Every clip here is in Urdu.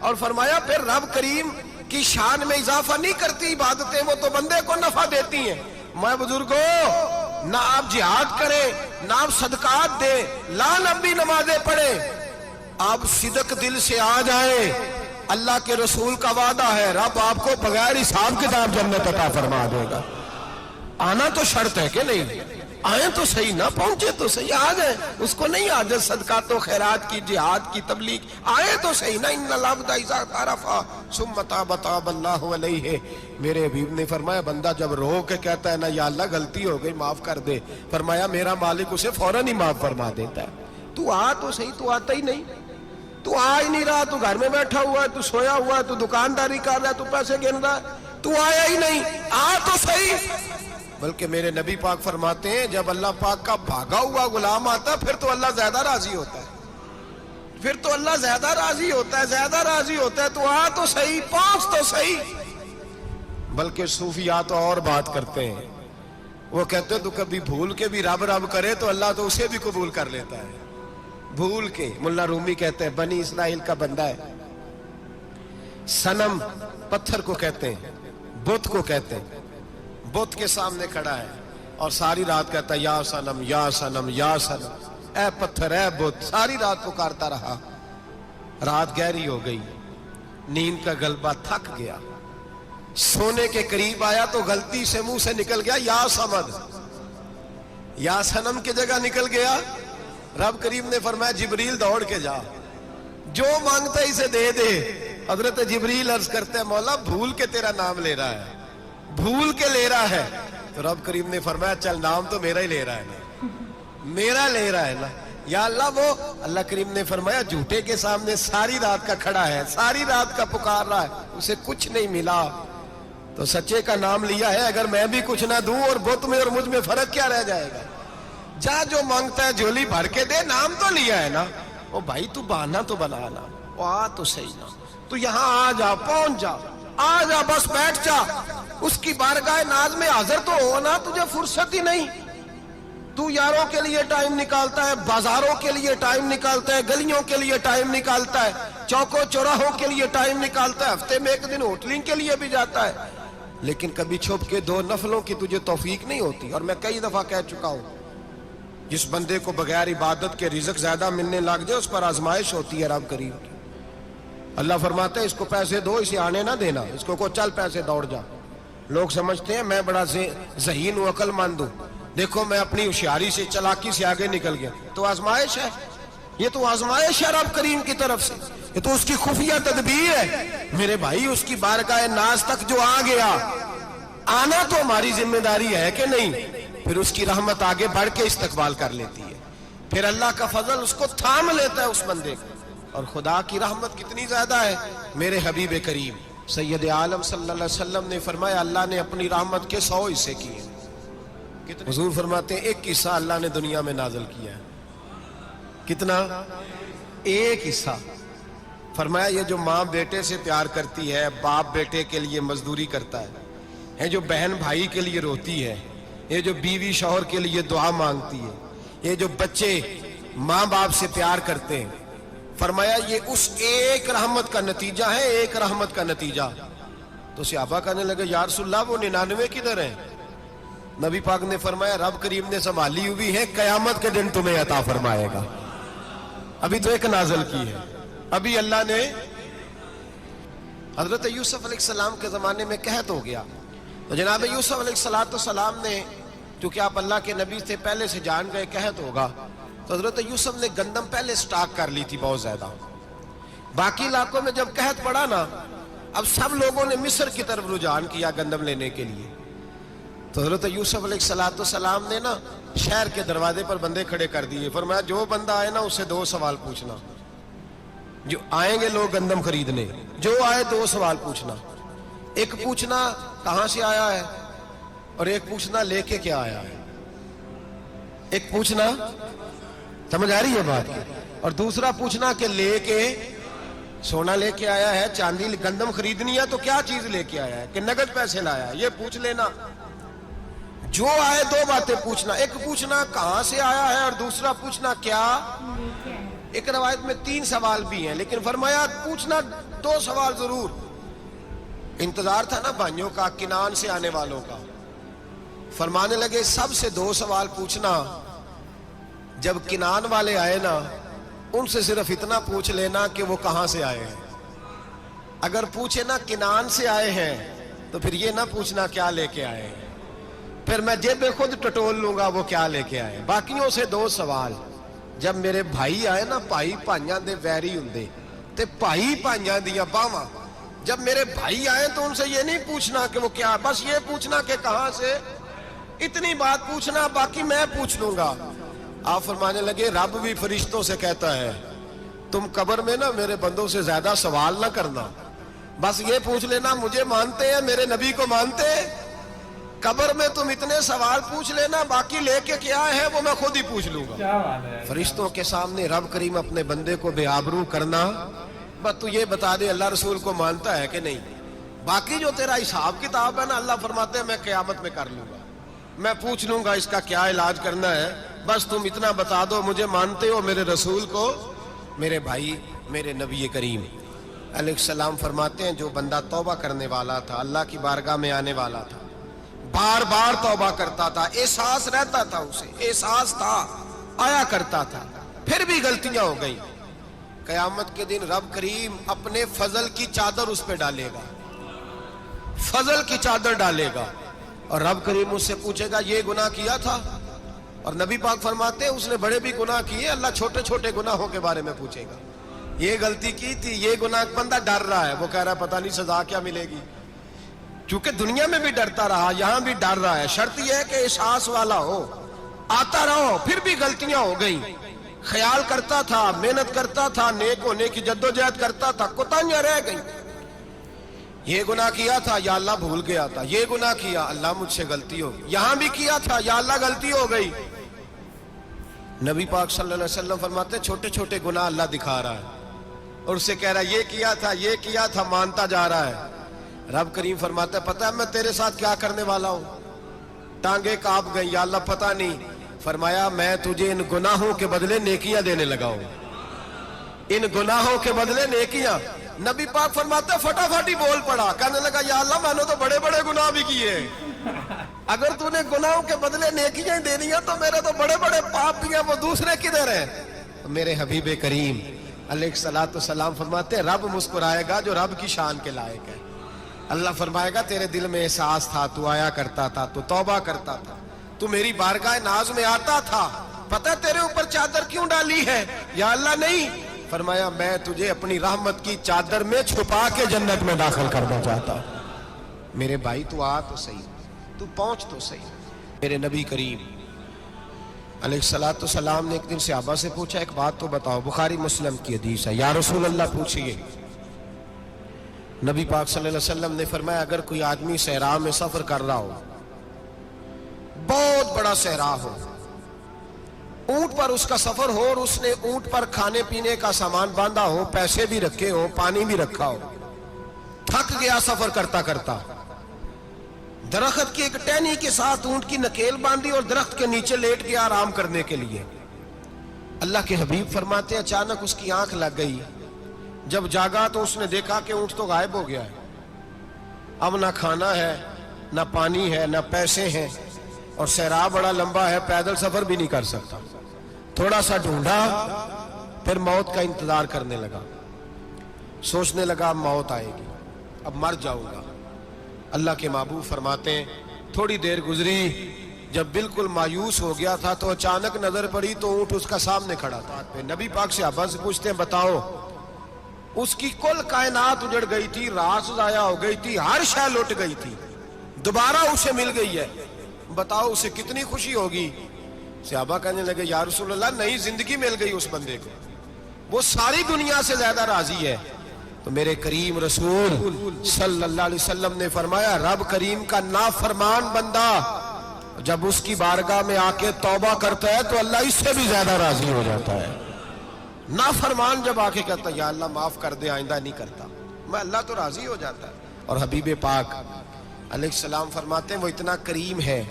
اور فرمایا پھر رب کریم کی شان میں اضافہ نہیں کرتی عبادتیں، وہ تو بندے کو نفع دیتی ہیں۔ میں بزرگوں، نہ آپ جہاد کریں، نہ آپ صدقات دیں، لا نبی نمازیں پڑھیں، آپ صدق دل سے آ جائیں، اللہ کے رسول کا وعدہ ہے رب آپ کو بغیر حساب کتاب جنت عطا فرما دے گا۔ آنا تو شرط ہے کہ نہیں؟ آئیں تو صحیح، نہ پہنچے تو صحیح، آ جائیں، اس کو نہیں عادت صدقات و خیرات کی، جہاد کی، تبلیغ، آئے تو صحیح نا۔ ان العبد اذا اعترف ثم تاب تاب اللہ علیہ۔ میرے حبیب نے فرمایا بندہ جب رو کے کہتا ہے نا یا اللہ غلطی ہو گئی معاف کر دے، فرمایا میرا مالک اسے فوراً ہی معاف فرما دیتا ہے۔ تو آ تو صحیح، تو آتا ہی نہیں، تو آ ہی نہیں رہا، تو گھر میں بیٹھا ہوا ہے، تو سویا ہوا ہے، تو دکانداری کر رہا ہے، تو پیسے گن رہا ہے، تو آیا ہی نہیں، آ تو صحیح۔ بلکہ میرے نبی پاک فرماتے ہیں جب اللہ پاک کا بھاگا ہوا غلام آتا ہے پھر تو اللہ زیادہ راضی ہوتا ہے، پھر تو اللہ زیادہ راضی ہوتا ہے، زیادہ راضی ہوتا ہے۔ تو آ تو صحیح، پہنچ تو صحیح۔ بلکہ صوفیاء تو اور بات کرتے ہیں، وہ کہتے ہیں تو کبھی بھول کے بھی رب رب کرے تو اللہ تو اسے بھی قبول کر لیتا ہے، بھول کے۔ ملا رومی کہتے ہیں بنی اسرائیل کا بندہ ہے، صنم پتھر کو کہتے ہیں، بت کو کہتے ہیں، بت کے سامنے کھڑا ہے اور ساری رات کہتا ہے یا صنم یا صنم یا صنم، اے پتھر اے بت، ساری رات پکارتا رہا۔ رات گہری ہو گئی، نیند کا غلبہ، تھک گیا، سونے کے قریب آیا تو غلطی سے منہ سے نکل گیا یا صمد، یا صنم کی جگہ نکل گیا۔ رب کریم نے فرمایا جبریل دوڑ کے جا، جو مانگتا ہے اسے دے دے۔ حضرت جبریل عرض کرتے ہیں مولا بھول کے تیرا نام لے رہا ہے، بھول کے لے رہا ہے۔ تو رب کریم نے فرمایا چل نام تو میرا ہی لے رہا ہے نا، میرا لے رہا ہے نا، یا اللہ۔ وہ اللہ کریم نے فرمایا جھوٹے کے سامنے ساری رات کا کھڑا ہے، ساری رات کا پکار رہا ہے، اسے کچھ نہیں ملا تو سچے کا نام لیا ہے، اگر میں بھی کچھ نہ دوں اور بت میں اور مجھ میں فرق کیا رہ جائے گا؟ جا جو مانگتا ہے جھولی بھر کے دے، نام تو لیا ہے نا۔ او بھائی تو بہانا تو بنا نا، وہ آ تو صحیح نا، تو یہاں آ جا، پہنچ جا، آ جا، بس بیٹھ جا، اس کی بارگاہ ناز میں حاضر تو ہو نا، تجھے فرصت ہی نہیں۔ تو یاروں کے لیے ٹائم نکالتا ہے، بازاروں کے لیے ٹائم نکالتا ہے، گلیوں کے لیے ٹائم نکالتا ہے، چوکوں چوراہوں کے لیے ٹائم نکالتا ہے، ہفتے میں ایک دن ہوٹلنگ کے لیے بھی جاتا ہے، لیکن کبھی چھپ کے دو نفلوں کی تجھے توفیق نہیں ہوتی۔ اور میں کئی دفعہ کہہ چکا ہوں جس بندے کو بغیر عبادت کے رزق زیادہ ملنے لگ جائے اس پر آزمائش ہوتی ہے رب کریم کی۔ اللہ فرماتا ہے اس کو پیسے دو، اسے آنے نہ دینا، اس کو چل پیسے دوڑ جا۔ لوگ سمجھتے ہیں میں بڑا ذہین و عقل مند ہوں، دیکھو میں اپنی ہوشیاری سے، چلاکی سے آگے نکل گیا، تو آزمائش ہے، یہ تو آزمائش ہے رب کریم کی طرف سے، یہ تو اس کی خفیہ تدبیر ہے۔ میرے بھائی اس کی بارگاہ ناز تک جو آ گیا، آنا تو ہماری ذمہ داری ہے کہ نہیں؟ پھر اس کی رحمت آگے بڑھ کے استقبال کر لیتی ہے، پھر اللہ کا فضل اس کو تھام لیتا ہے اس بندے کو۔ اور خدا کی رحمت کتنی زیادہ ہے، میرے حبیب کریم سید عالم صلی اللہ علیہ وسلم نے فرمایا اللہ نے اپنی رحمت کے 100 حصے کیے۔ حضور فرماتے ہیں ایک حصہ اللہ نے دنیا میں نازل کیا ہے، کتنا؟ ایک حصہ۔ فرمایا یہ جو ماں بیٹے سے پیار کرتی ہے، باپ بیٹے کے لیے مزدوری کرتا ہے، جو بہن بھائی کے لیے روتی ہے، یہ جو بیوی شوہر کے لیے دعا مانگتی ہے، یہ جو بچے ماں باپ سے پیار کرتے ہیں، فرمایا یہ اس ایک رحمت کا نتیجہ ہے، ایک رحمت کا نتیجہ۔ تو صحابہ کہنے لگے یا رسول اللہ وہ 99 کدھر ہیں؟ نبی پاک نے فرمایا رب کریم نے سنبھالی ہوئی ہے، قیامت کے دن تمہیں عطا فرمائے گا۔ ابھی تو ایک نازل کی ہے، ابھی اللہ نے حضرت یوسف علیہ السلام کے زمانے میں قحط ہو گیا، تو جناب یوسف علیہ السلام نے، کیونکہ آپ اللہ کے نبی سے پہلے سے جان گئے قحط ہوگا، تو حضرت یوسف نے گندم پہلے سٹاک کر لی تھی بہت زیادہ۔ باقی علاقوں میں جب قحط پڑا نا، اب سب لوگوں نے مصر کی طرف رجحان کیا گندم لینے کے لیے، تو حضرت یوسف علیہ السلام نے نا شہر کے دروازے پر بندے کھڑے کر دیے، فرمایا جو بندہ آئے نا اس سے 2 سوال پوچھنا، جو آئیں گے لوگ گندم خریدنے، جو آئے 2 سوال پوچھنا، ایک پوچھنا کہاں سے آیا ہے اور ایک پوچھنا لے کے کیا آیا ہے، ایک پوچھنا، سمجھ آ رہی ہے بات، اور دوسرا پوچھنا کہ لے کے سونا لے کے آیا ہے، چاندی گندم خریدنی ہے تو کیا چیز لے کے آیا ہے، کہ نقد پیسے لایا ہے، یہ پوچھ لینا۔ جو آئے 2 باتیں پوچھنا، ایک پوچھنا کہاں سے آیا ہے اور دوسرا پوچھنا کیا ایک روایت میں 3 سوال بھی ہیں، لیکن فرمایا پوچھنا 2 سوال ضرور۔ انتظار تھا نا بھائیوں کا کنان سے آنے والوں کا، فرمانے لگے سب سے 2 سوال پوچھنا۔ جب کنان والے آئے نا، ان سے صرف اتنا پوچھ لینا کہ وہ کہاں سے آئے ہیں۔ اگر پوچھے نا کنان سے آئے ہیں تو پھر یہ نہ پوچھنا کیا لے کے آئے ہیں، پھر میں جیب خود ٹٹول لوں گا وہ کیا لے کے آئے۔ باقیوں سے 2 سوال۔ جب میرے بھائی آئے نا، بھائی بھائیاں دے ویری ہوندے تے بھائی بھائیاں دیاں باواں، جب میرے بھائی آئے تو ان سے یہ نہیں پوچھنا کہ وہ کیا، بس یہ پوچھنا کہ کہاں سے، اتنی بات پوچھنا، باقی میں پوچھ لوں گا۔ آپ فرمانے لگے رب بھی فرشتوں سے کہتا ہے تم قبر میں نا میرے بندوں سے زیادہ سوال نہ کرنا، بس یہ پوچھ لینا مجھے مانتے ہیں، میرے نبی کو مانتے ہیں، قبر میں تم اتنے سوال پوچھ لینا، باقی لے کے کیا ہے وہ میں خود ہی پوچھ لوں گا۔ کیا بات ہے۔ فرشتوں کے سامنے رب کریم اپنے بندے کو بے آبرو کرنا، بس تو یہ بتا دے اللہ رسول کو مانتا ہے کہ نہیں، باقی جو تیرا حساب کتاب ہے نا، اللہ فرماتے ہیں میں قیامت میں کر لوں گا، میں پوچھ لوں گا اس کا کیا علاج کرنا ہے، بس تم اتنا بتا دو مجھے مانتے ہو، میرے رسول کو، میرے بھائی، میرے نبی کریم علیہ السلام فرماتے ہیں جو بندہ توبہ کرنے والا تھا، اللہ کی بارگاہ میں آنے والا تھا، بار بار توبہ کرتا تھا، احساس رہتا تھا، اسے احساس تھا، آیا کرتا تھا، پھر بھی غلطیاں ہو گئی، قیامت کے دن رب کریم اپنے فضل کی چادر اس پہ ڈالے گا، فضل کی چادر ڈالے گا، اور رب کریم اس سے پوچھے گا یہ گناہ کیا تھا، اور نبی پاک فرماتے ہیں اس نے بڑے بھی گناہ کیے، اللہ چھوٹے چھوٹے گناہوں کے بارے میں پوچھے گا، یہ غلطی کی تھی، یہ گناہ، بندہ ڈر رہا ہے، وہ کہہ رہا ہے پتہ نہیں سزا کیا ملے گی، چونکہ دنیا میں بھی ڈرتا رہا، یہاں بھی ڈر رہا ہے، شرط یہ ہے کہ احساس والا ہو، آتا رہو، پھر بھی غلطیاں ہو گئیں، خیال کرتا تھا، محنت کرتا تھا، نیک ہونے کی جدوجہد کرتا تھا، کوتاہیاں رہ گئیں، یہ گناہ کیا تھا یا اللہ بھول گیا تھا، یہ گناہ کیا اللہ مجھ سے غلطی ہو گئی، یہاں بھی کیا تھا یا اللہ غلطی ہو گئی، نبی پاک صلی اللہ علیہ وسلم فرماتے چھوٹے چھوٹے گناہ اللہ دکھا رہا ہے، اور اس سے کہہ رہا ہے یہ کیا تھا، مانتا جا رہا ہے، رب کریم فرماتا ہے پتہ ہے میں تیرے ساتھ کیا کرنے والا ہوں، ٹانگیں کانپ گئی، یا اللہ پتہ نہیں، فرمایا میں تجھے ان گناہوں کے بدلے نیکیاں دینے لگا ہوں، ان گناہوں کے بدلے نیکیاں، نبی پاک فرماتا ہے فٹافٹ ہی بول پڑا، کہنے لگا یا اللہ میں نے تو بڑے بڑے گناہ بھی کیے، اگر تو نے گناہوں کے بدلے نیکیاں ہی دینی ہیں تو میرے تو بڑے بڑے پاپ بھی ہیں، وہ دوسرے کدھر ہیں؟ میرے حبیب کریم علیہ السلام فرماتے ہیں رب مسکرائے گا جو رب کی شان کے لائق ہے، اللہ فرمائے گا تیرے دل میں احساس تھا، تو آیا کرتا تھا، تو توبہ کرتا تھا، تو میری بارگاہ ناز میں آتا تھا، پتہ تیرے اوپر چادر کیوں ڈالی ہے؟ یا اللہ نہیں، فرمایا میں تجھے اپنی رحمت کی چادر میں چھپا کے جنت میں داخل کرنا چاہتا ہوں، میرے بھائی تو آ تو صحیح، تو پہنچ تو صحیح۔ میرے نبی کریم علیہ السلام نے ایک دن صحابہ سے پوچھا ایک بات تو بتاؤ، بخاری مسلم کی حدیث ہے، یا رسول اللہ پوچھئے، نبی پاک صلی اللہ علیہ وسلم نے فرمایا اگر کوئی آدمی صحرا میں سفر کر رہا ہو، بہت بڑا صحرا ہو، اونٹ پر اس کا سفر ہو، اور اس نے اونٹ پر کھانے پینے کا سامان باندھا ہو، پیسے بھی رکھے ہو، پانی بھی رکھا ہو، تھک گیا سفر کرتا کرتا، درخت کی ایک ٹہنی کے ساتھ اونٹ کی نکیل باندھی اور درخت کے نیچے لیٹ گیا آرام کرنے کے لیے، اللہ کے حبیب فرماتے ہیں اچانک اس کی آنکھ لگ گئی، جب جاگا تو اس نے دیکھا کہ اونٹ تو غائب ہو گیا ہے، اب نہ کھانا ہے، نہ پانی ہے، نہ پیسے ہیں، اور صحرا بڑا لمبا ہے، پیدل سفر بھی نہیں کر سکتا، تھوڑا سا ڈھونڈا، پھر موت کا انتظار کرنے لگا، سوچنے لگا اب موت آئے گی، اب مر جاؤں گا، اللہ کے محبوب فرماتے ہیں تھوڑی دیر گزری، جب بالکل مایوس ہو گیا تھا تو اچانک نظر پڑی تو اونٹ اس کا سامنے کھڑا تھا، نبی پاک سے صحابہ سے پوچھتے ہیں بتاؤ، اس کی کل کائنات اجڑ گئی تھی، راز ضائع ہو گئی تھی، ہر شے لٹ گئی تھی، دوبارہ اسے مل گئی ہے، بتاؤ اسے کتنی خوشی ہوگی؟ صحابہ کہنے لگے یا رسول اللہ نئی زندگی مل گئی اس بندے کو، وہ ساری دنیا سے زیادہ راضی ہے، تو میرے کریم رسول صلی اللہ علیہ وسلم نے فرمایا رب کریم کا نافرمان بندہ جب اس کی بارگاہ میں آ کے توبہ کرتا ہے تو اللہ اس سے بھی زیادہ راضی ہو جاتا ہے، نافرمان جب آ کے کہتا ہے یا اللہ معاف کر دے آئندہ نہیں کرتا، میں اللہ تو راضی ہو جاتا ہے، اور حبیب پاک علیہ السلام فرماتے ہیں وہ اتنا کریم ہے،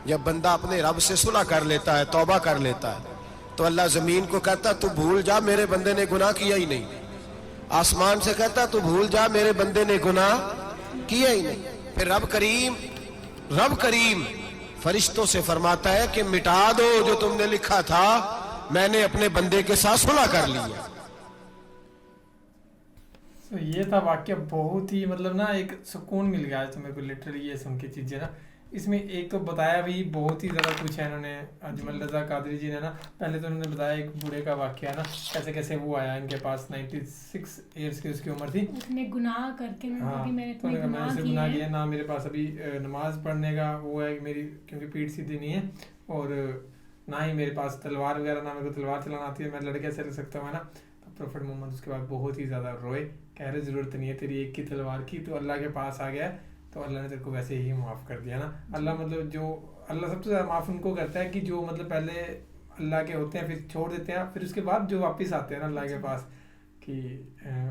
جب بندہ اپنے رب سے صلح کر لیتا ہے، توبہ کر لیتا ہے، تو اللہ زمین کو کہتا تو بھول جا میرے بندے نے گناہ کیا ہی نہیں. آسمان سے کہتا تو بھول جا میرے بندے نے گناہ کیا ہی نہیں. پھر رب کریم فرشتوں سے فرماتا ہے کہ مٹا دو جو تم نے لکھا تھا, میں نے اپنے بندے کے ساتھ صلح کر لی ہے. تو یہ تھا واقعہ, بہت ہی مطلب نا ایک سکون مل گیا تو میرے کو لٹرلی یہ سن کے چیزیں نا. اس میں ایک تو بتایا بھی بہت ہی زیادہ کچھ ہے انہوں نے. اجمل رضا قادری جی نے نا پہلے تو انہوں نے بتایا ایک بوڑھے کا واقعہ نا, کیسے کیسے وہ آیا ان کے پاس 96 ایئرس کی اس کی عمر تھی. اس نے گناہ کر کے میں نے گناہ کیا, نہ میرے پاس ابھی نماز پڑھنے کا وہ ہے میری, کیونکہ پیٹھ سیدھی نہیں ہے, اور نہ ہی میرے پاس تلوار وغیرہ, نہ میرے کو تلوار چلانا آتی ہے, میں لڑکے سے لڑ سکتا ہوں ہے نا. تو پروفیٹ محمد اس کے بعد بہت ہی زیادہ روئے, کہہ رہے ضرورت نہیں ہے تیری ایک کی تلوار کی, تو اللہ کے پاس آ گیا تو اللہ نے تیرے کو ویسے ہی معاف کر دیا نا. اللہ مطلب جو اللہ سب سے زیادہ معاف ان کو کرتا ہے کہ جو مطلب پہلے اللہ کے ہوتے ہیں پھر چھوڑ دیتے ہیں, پھر اس کے بعد جو واپس آتے ہیں نا اللہ کے پاس, کہ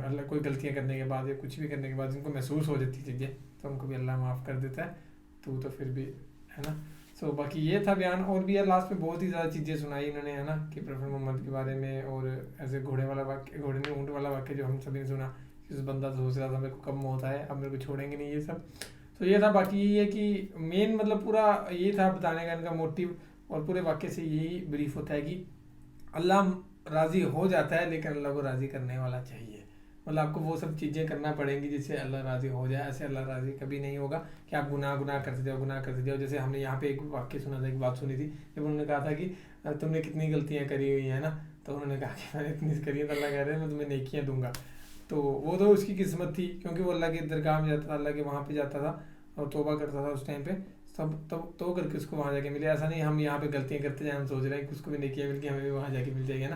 اللہ کوئی غلطیاں کرنے کے بعد یا کچھ بھی کرنے کے بعد ان کو محسوس ہو جاتی چیزیں, تو ان کو بھی اللہ معاف کر دیتا ہے. تو پھر بھی ہے نا. سو باقی یہ تھا بیان, اور بھی ہے لاسٹ میں بہت ہی زیادہ چیزیں سنائی انہوں نے ہے نا, کہ پروفیٹ محمد کے بارے میں, اور ایسے گھوڑے والا واقعہ, گھوڑے میں اونٹ والا واقعہ جو ہم سبھی نے سنا, اس بندہ سوچ رہا تھا میرے کو کب موت ہے, اب میرے کو چھوڑیں گے نہیں, یہ سب. تو یہ تھا. باقی یہ ہے کہ مین مطلب پورا یہ تھا بتانے کا ان کا موٹیو, اور پورے واقعے سے یہی بریف ہوتا ہے کہ اللہ راضی ہو جاتا ہے لیکن اللہ کو راضی کرنے والا چاہیے. مطلب آپ کو وہ سب چیزیں کرنا پڑیں گی جس سے اللہ راضی ہو جائے. ایسے اللہ راضی کبھی نہیں ہوگا کہ آپ گناہ کرتے جاؤ. جیسے ہم نے یہاں پہ ایک واقعہ سنا تھا, ایک بات سنی تھی, جب انہوں نے کہا تھا کہ تم نے کتنی غلطیاں کری ہوئی ہیں نا, تو انہوں نے کہا کہ میں نے اتنی کری ہیں, تو اللہ کہہ رہے ہیں میں تمہیں نیکیاں دوں گا. تو وہ تو اس کی قسمت تھی, کیونکہ وہ اللہ کی درگاہ میں جاتا تھا, اللہ کے وہاں پہ جاتا تھا اور توبہ کرتا تھا اس ٹائم پہ, سب تو کر کے اس کو وہاں جا کے ملے. ایسا نہیں ہم یہاں پہ غلطیاں کرتے جائیں, ہم سوچ رہے ہیں کہ اس کو بھی نیکیاں مل کے ہمیں بھی وہاں جا کے مل جائے گا نا.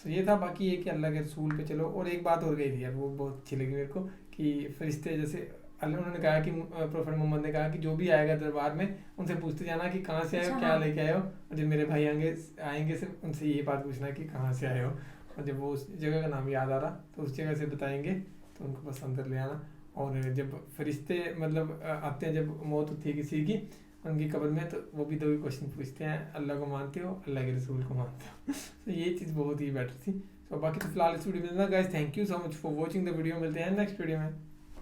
تو یہ تھا. باقی یہ کہ اللہ کے رسول پہ چلو. اور ایک بات اور گئی تھی یار, وہ بہت اچھی لگی میرے کو, کہ فرشتے جیسے انہوں نے کہا کہ پروفیٹ محمد نے کہا کہ جو بھی آئے گا دربار میں ان سے پوچھتے جانا کہ کہاں سے آئے ہو, کیا لے کے آئے ہو, اور جب میرے بھائی آئیں گے صرف ان سے یہی بات پوچھنا کہ کہاں سے آئے ہو, اور جب وہ اس جگہ کا نام یاد آ رہا تو اس جگہ سے بتائیں گے تو ان کو بس اندر لے آنا. اور جب فرشتے مطلب آتے ہیں, جب موت ہوتی ہے کسی کی ان کی قبر میں, تو وہ بھی 2 کوشچن پوچھتے ہیں, اللہ کو مانتے ہو, اللہ کے رسول کو مانتے ہو. تو یہ چیز بہت ہی بیٹر تھی. تو باقی تو فی الحال اس ویڈیو میں guys, thank you so much for watching the video. ملتے ہیں نیکسٹ ویڈیو میں.